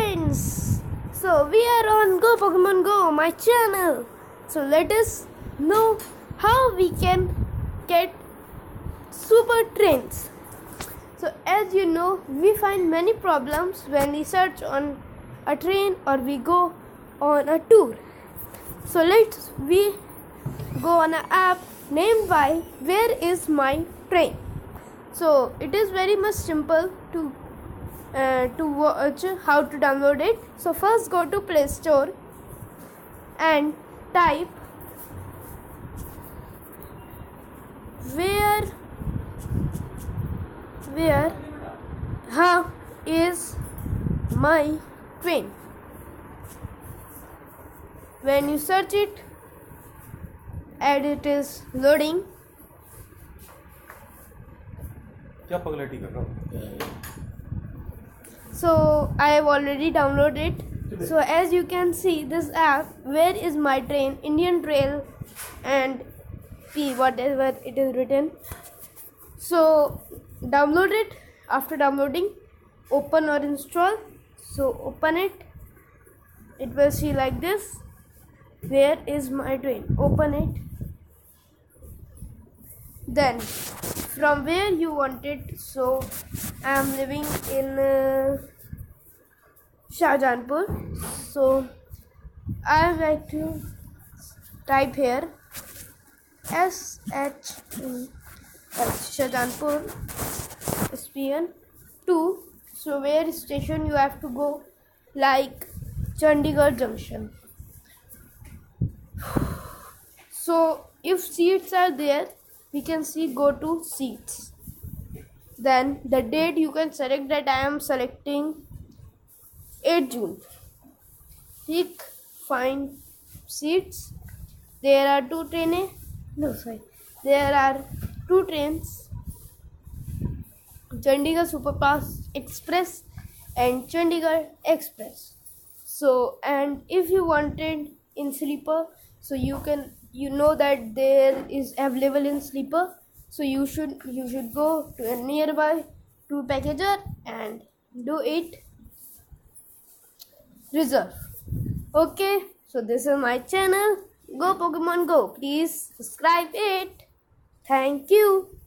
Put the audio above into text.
friends! So we are on Go Pokemon Go, my channel. So let us know how we can get super trains. So as you know, we find many problems when we search on a train or we go on a tour. So let's we go on an app named by Where is my train? So it is very much simple to watch how to download it. So first go to Play Store and type where how is my train. When you search it and it is loading. क्या पगलेटी कर रहा हो? So I have already downloaded it. So as you can see, this app, Where is my train, Indian Trail and P, whatever it is written. So download it. After downloading, open or install. So open it. It will see like this. Where is my train? Open it. Then from where you want it. So I am living in Shahjahanpur. So I would like to type here SH Shahjahanpur SPN 2. So where station you have to go, like Chandigarh Junction. So if seats are there, we can see go to seats. Then the date you can select, that I am selecting 8 June. Click find seats. There are two trains. There are two trains. Chandigarh Superfast Express and Chandigarh Express. So and if you wanted in sleeper, so you know that there is available in sleeper. So you should go to a nearby tour packager and do it reserve. Okay, so this is my channel, Go Pokemon Go. Please subscribe it. Thank you.